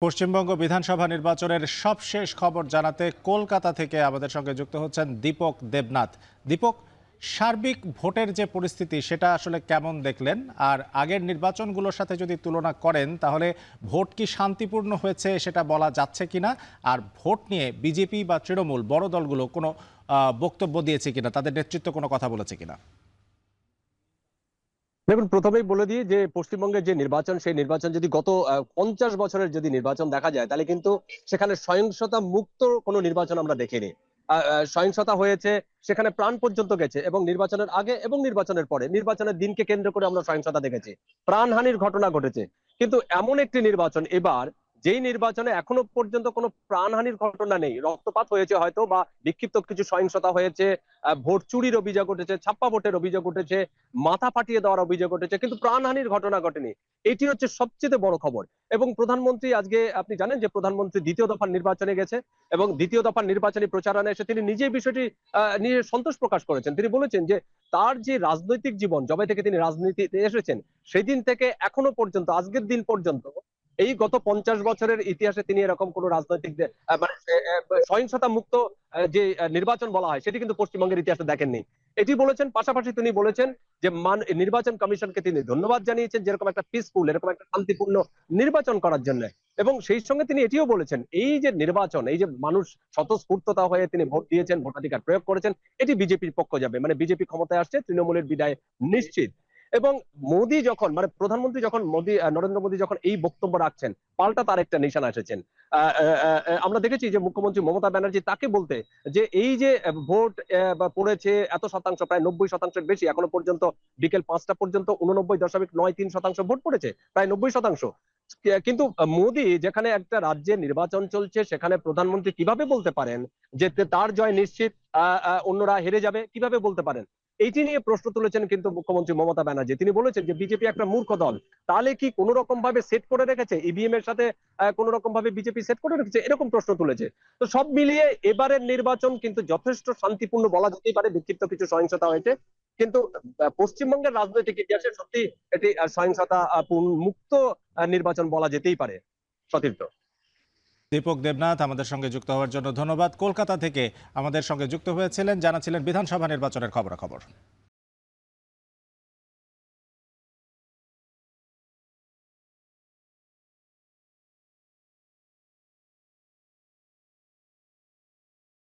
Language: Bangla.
পশ্চিমবঙ্গ বিধানসভা নির্বাচনের সবশেষ খবর জানাতে কলকাতা থেকে আমাদের সঙ্গে যুক্ত হচ্ছেন দীপক দেবনাথ। দীপক, সার্বিক ভোটের যে পরিস্থিতি সেটা আসলে কেমন দেখলেন, আর আগের নির্বাচনগুলোর সাথে যদি তুলনা করেন তাহলে ভোট কি শান্তিপূর্ণ হয়েছে সেটা বলা যাচ্ছে কিনা, আর ভোট নিয়ে বিজেপি বা তৃণমূল বড় দলগুলো কোনো বক্তব্য দিয়েছে কিনা, তাদের নেতৃত্ব কোনো কথা বলেছে কিনা? দেখুন, প্রথমেই বলে দিই যে পশ্চিমবঙ্গের যে নির্বাচন, সেই নির্বাচন যদি গত 50 বছরের যদি নির্বাচন দেখা যায়, তাহলে কিন্তু সেখানে সহিংসতা মুক্ত কোনো নির্বাচন আমরা দেখিনি। সহিংসতা হয়েছে, সেখানে প্রাণ পর্যন্ত গেছে, এবং নির্বাচনের আগে এবং নির্বাচনের পরে, নির্বাচনের দিনকে কেন্দ্র করে আমরা সহিংসতা দেখেছি, প্রাণহানির ঘটনা ঘটেছে। কিন্তু এমন একটি নির্বাচন এবার, যেই নির্বাচনে এখনো পর্যন্ত কোনো প্রাণহানির ঘটনা নেই। রক্তপাত হয়েছে হয়তো, বা বিক্ষিপ্ত কিছু সহিংসতা হয়েছে, ভোট চুরির অভিযোগ উঠেছে, ছাপ্পা ভোটের অভিযোগ উঠেছে, মাথা ফাটিয়ে দেওয়ার অভিযোগ উঠেছে, কিন্তু প্রাণহানির ঘটনা ঘটেনি। এটি হচ্ছে সবচেয়ে বড় খবর। এবং প্রধানমন্ত্রী আজকে, আপনি জানেন যে প্রধানমন্ত্রী দ্বিতীয় দফার নির্বাচনে গেছে, এবং দ্বিতীয় দফার নির্বাচনী প্রচারণা এসে তিনি নিজেই বিষয়টি নিয়ে সন্তোষ প্রকাশ করেছেন। তিনি বলেছেন যে তার যে রাজনৈতিক জীবন, যবে থেকে তিনি রাজনীতিতে এসেছেন সেই দিন থেকে এখনো পর্যন্ত, আজকের দিন পর্যন্ত, এই গত 50 বছরের ইতিহাসে তিনি এরকম কোন রাজনৈতিক মানে সহিংসতা মুক্ত যে নির্বাচন বলা হয়, সেটি কিন্তু পশ্চিমবঙ্গের ইতিহাসে দেখেননি। এটি বলেছেন। পাশাপাশি তিনি বলেছেন যে নির্বাচন কমিশনকে তিনি ধন্যবাদ জানিয়েছেন, যেরকম একটা পিসফুল, এরকম একটা শান্তিপূর্ণ নির্বাচন করার জন্য। এবং সেই সঙ্গে তিনি এটিও বলেছেন, এই যে নির্বাচন, এই যে মানুষ স্বতঃস্ফূর্ততা হয়ে তিনি ভোট দিয়েছেন, ভোটাধিকার প্রয়োগ করেছেন, এটি বিজেপির পক্ষ যাবে, মানে বিজেপি ক্ষমতায় আসছে, তৃণমূলের বিদায় নিশ্চিত। এবং মোদী যখন, মানে প্রধানমন্ত্রী যখন, নরেন্দ্র মোদী যখন এই বক্তব্য রাখছেন, পাল্টা তার একটা নিশানা এসেছেন। আমরা দেখেছি যে মুখ্যমন্ত্রী মমতা ব্যানার্জি তাকে বলতে, যে এই যে ভোট পড়েছে এত শতাংশ, প্রায় 90% বেশি, এখনো পর্যন্ত বিকেল 5টা পর্যন্ত 89.93% ভোট পড়েছে, প্রায় 90%। কিন্তু মোদী যেখানে একটা রাজ্যে নির্বাচন চলছে, সেখানে প্রধানমন্ত্রী কিভাবে বলতে পারেন যে তার জয় নিশ্চিত, অন্যরা হেরে যাবে, কিভাবে বলতে পারেন? এইটি নিয়ে প্রশ্ন তুলেছেন কিন্তু মুখ্যমন্ত্রী মমতা ব্যানার্জি। তিনি বলেছেন যে বিজেপি একটা মূর্খ দল। তাহলে কি কোন রকম ভাবে সেট করে রেখেছে, ইভিএম এর সাথে কোন রকম ভাবে বিজেপি সেট করে রেখেছে, এরকম প্রশ্ন তুলেছে। তো সব মিলিয়ে এবারের নির্বাচন কিন্তু যথেষ্ট শান্তিপূর্ণ বলা যেতেই পারে। বিক্ষিপ্ত কিছু সহিংসতা হয়েছে, কিন্তু পশ্চিমবঙ্গের রাজনৈতিক ইতিহাসে সত্যি এটি সহিংসতা মুক্ত নির্বাচন বলা যেতেই পারে। সতীর্থ। দীপক দেবনাথ, আমাদের সঙ্গে যুক্ত হওয়ার জন্য ধন্যবাদ। কলকাতা থেকে আমাদের সঙ্গে যুক্ত হয়েছিলেন, জানাচ্ছিলেন বিধানসভা নির্বাচনের খবরাখবর।